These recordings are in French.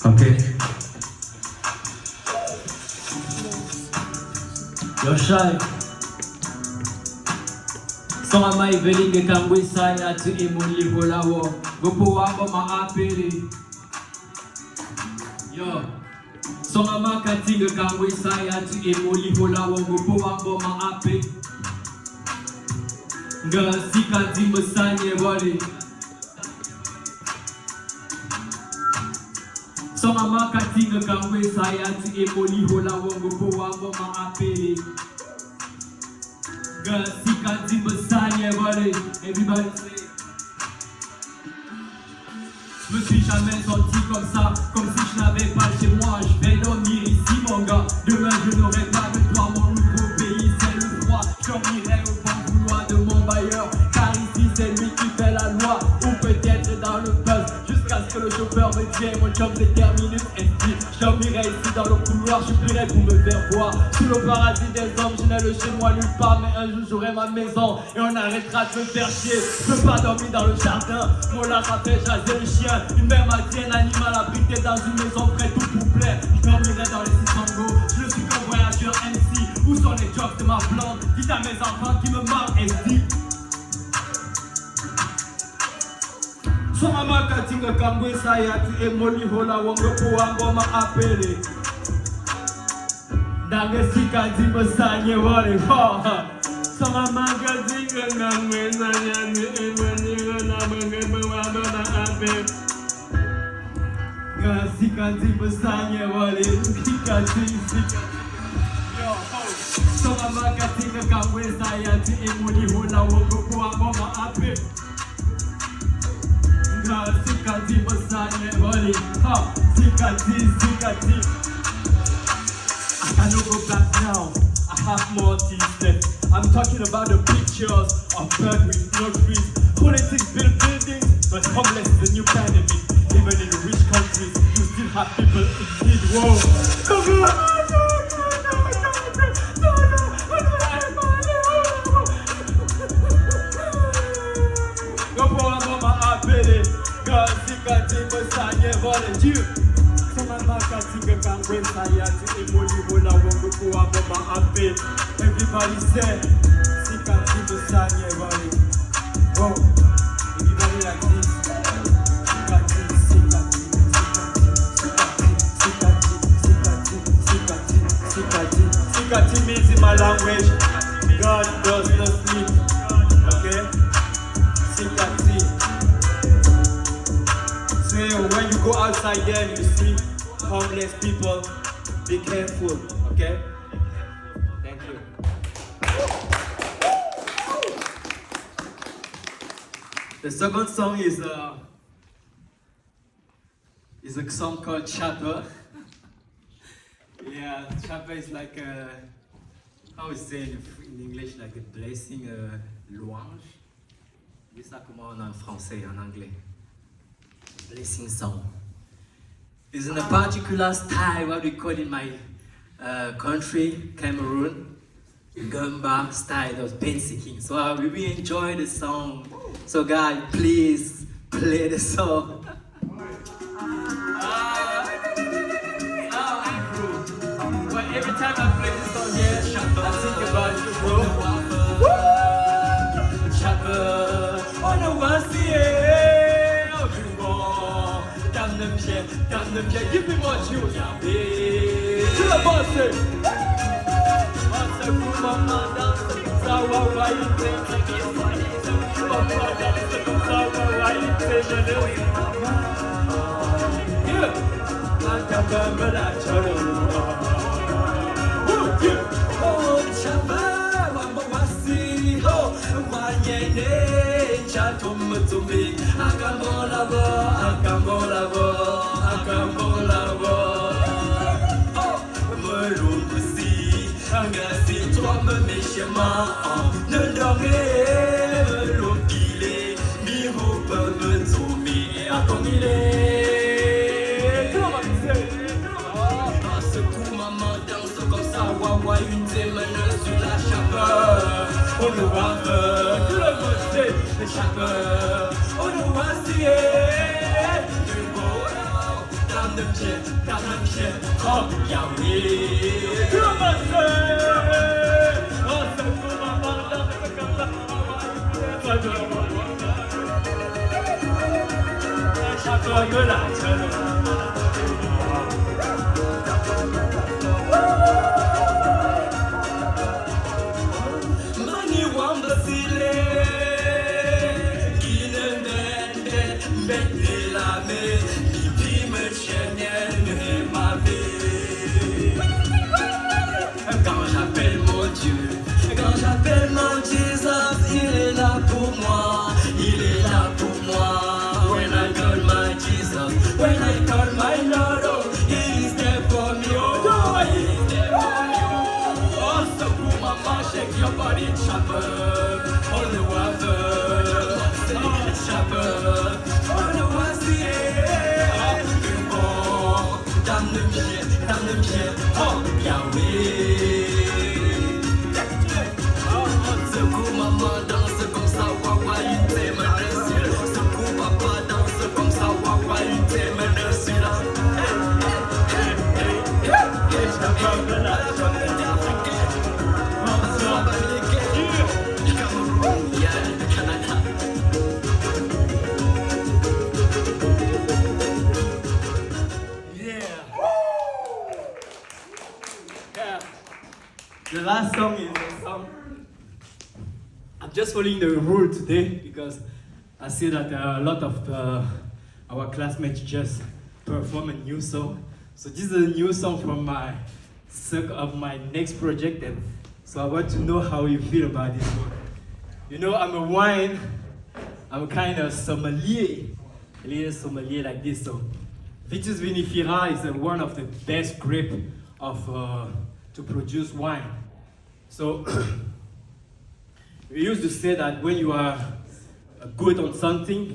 Okay. Yo shy. Sama ivelinge kangwe saya tu imuli holawo. Gopo wabo maapeli. Yo. Sama katinga kangwe saya tu imuli holawo. Gopo wabo maapeli. Nga sika dimba sanye wali. Sama katinga kangwe saya tu imuli holawo. Gopo wabo maapeli. Sika dimba sanye wali. Everybody say. Je me suis jamais senti comme ça, comme si je n'avais pas chez moi. Je vais dormir ici mon gars. Demain je n'aurai pas de toi, mon nouveau pays c'est le froid. Je dormirai au bon vouloir de mon bailleur, car ici c'est lui qui fait la loi. Ou peut-être dans le buzz, jusqu'à ce que le chauffeur me dise mon job c'est terminé, esti. Je dormirai ici dans le couloir, je prierai pour me faire voir. Sous le paradis des hommes, je n'ai le chez moi nulle part. Mais un jour j'aurai ma maison et on arrêtera de me faire chier. Je peux pas dormir dans le jardin, mon là ça fait jaser le chien. Une mère m'a dit un animal abrité dans une maison près tout pour plaire. Je dormirai dans les Sissango, je suis comme voyageur MC. Où sont les jobs de ma blonde? Dites à mes enfants qui me marrent et dit Somama katinga kangwe saya tu emoli hola wango po wango ma apele. Dange sika dimba sanye wale ha. Somama katinga kangwe saya tu emoli hola wango po wango ma apele. Sika dimba sanye wale sika sika. Yo ho. Somama katinga kangwe saya tu emoli hola wango po wango ma apele. Sikati masanye body, ha, sikati. I cannot go back now, I have more teeth left. I'm talking about the pictures of birds with no trees. Politics build buildings, but homeless is a new pandemic. Even in rich countries, you still have people in need. Whoa. Everybody say, Sikati Musanye Valley. Oh, everybody like this. Sikati means in my language, God does not sleep. Okay? Sikati. So when you go outside there and you see homeless people, be careful, okay? Thank you. The second song is a song called Chapper. Yeah, Chapper is like how we say in English, like a blessing, louange. Dis ça comment en français, en anglais. Blessing song. It's in a particular style, what we call in my country, Cameroon, Gumba style of pain seeking. So I really enjoy the song. So guys, please play the song. But every time I play this song here, I think about you, bro. Chapper, on the one Damn them pieds, give me more juice. To the boss, ne dormez l'opilé, mi roupe me tomber à comme il est. À ce coup, maman danse comme ça, wawa, une démène sur la chapeur. On nous voit tout le monde, le chapeur. On nous voit si, du beau, dame de oh Yahweh. Comment c'est? Oh c'est pour ma maman, c'est comme ça. Chaque de la Mani wamba sile, Guinée, Bête la mer, Bibi me chienne, ma vie. Quand j'appelle mon Dieu, quand j'appelle mon Jesus, il est là pour moi, il est là pour moi. When I call my Jesus, when I call my Lord, oh, he is there for me, oh, he is there for me, oh. Oh, so cool, mama, shake your body, chopper, on the water, oh, chopper, on the water, oh, dans le pied, oh, Yahweh. Secoue maman, danse comme ça, wawa, il t'aime dessus. Secoue papa, danse comme ça, wawa, il t'aime dessus là. Je t'appelle de la communauté africaine. Ensemble avec du Cameroun, du Canada. Yeah. The last song is a song. I'm just following the rule today because I see that a lot of our classmates just perform a new song. So this is a new song from my next project, and so I want to know how you feel about this one. You know, I'm kind of sommelier, a little sommelier like this. So Vitis vinifera is one of the best grape to produce wine. So we used to say that when you are good on something,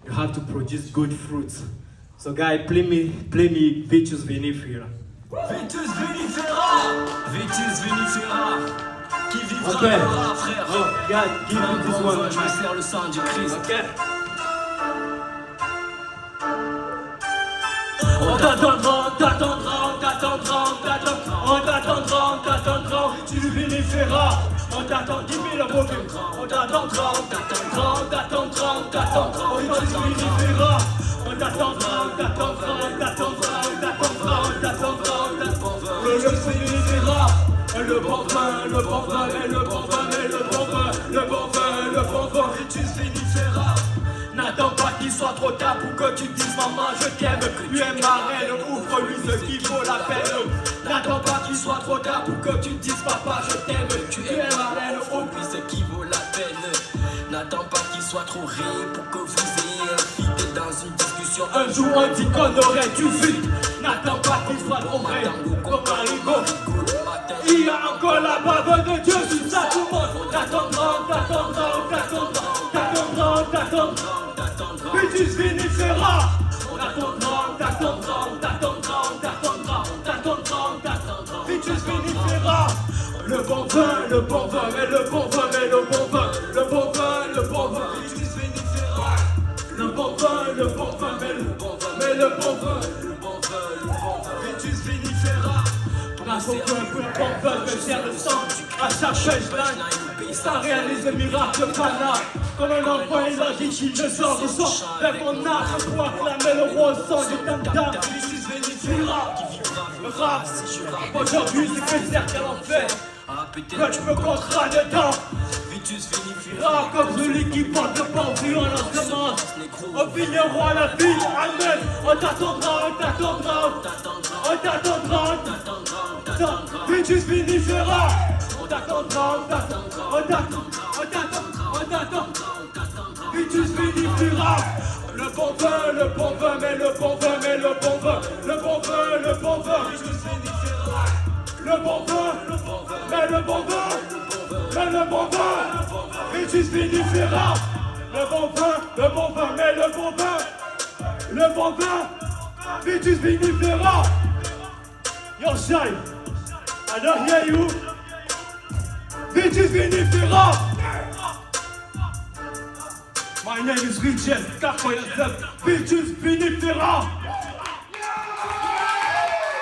you have to produce good fruits. So guys, play me Vitis vinifera. Vitis vinifera, Vitis vinifera, qui vivra verra, frère. Oh, God, give me this one. Je me sers le sang du Christ. Okay. On t'attendra, tu vinifera. On t'attend 10 000 volumes. On t'attendra, on vinifera. On t'attendra, le vinifera. Le bon vin, le bon vin, le bon vin, le bon vin, le bon vin, le bon vin, Vitis vinifera. N'attends pas qu'il soit trop tard pour que tu dises maman je t'aime. Lui est ma reine, ouvre-lui ce qui vaut la peine. N'attends pas qu'il soit trop tard pour que tu dises papa je t'aime. Tu es ma reine, ouvre-lui ce qui vaut la peine. N'attends pas qu'il soit trop ré pour que vous ayez un fit dans une discussion. Un jour on dit qu'on aurait dû vite. N'attends pas qu'il soit trop ré comme un rigot. Il y a encore la bave de Dieu sur ça tout le monde. T'attendra. Vitis vinifera. On t'attendra. Vitis vinifera. Le bon vin, mais le bon vin, mais le bon vin. Le bon vin, Vitis vinifera. Le bon vin, mais le bon vin, mais le bon vin. Vitis vinifera. Grâce au bon vin, me sert le sang. À chaque punchline, ça réalise le miracle pana. Comme un enfant élargi, il ne sort de son. Vers mon âge, pour acclamer le roi au sang du tam-tam. Vitis vinifera. Rap, aujourd'hui c'est que cercle en fait. Que je me comptera dedans. Vitis vinifera. Comme celui qui porte le pendu en enseignement. On finira la ville, amen. On t'attendra. Vitis vinifera. On t'attendra. Vitis vinifera. Le bon vin, mais le bon vin, mais le bon vin. Le bon vin, Vitis vinifera. Le bon vin, mais le bon vin. Mais le bon vin, Vitis vinifera. Le bon vin, mais le bon vin. Le bon vin, Vitis vinifera. Yo, Shai, I don't hear you. Vitis vinifera. My name is Richard, Vitis vinifera.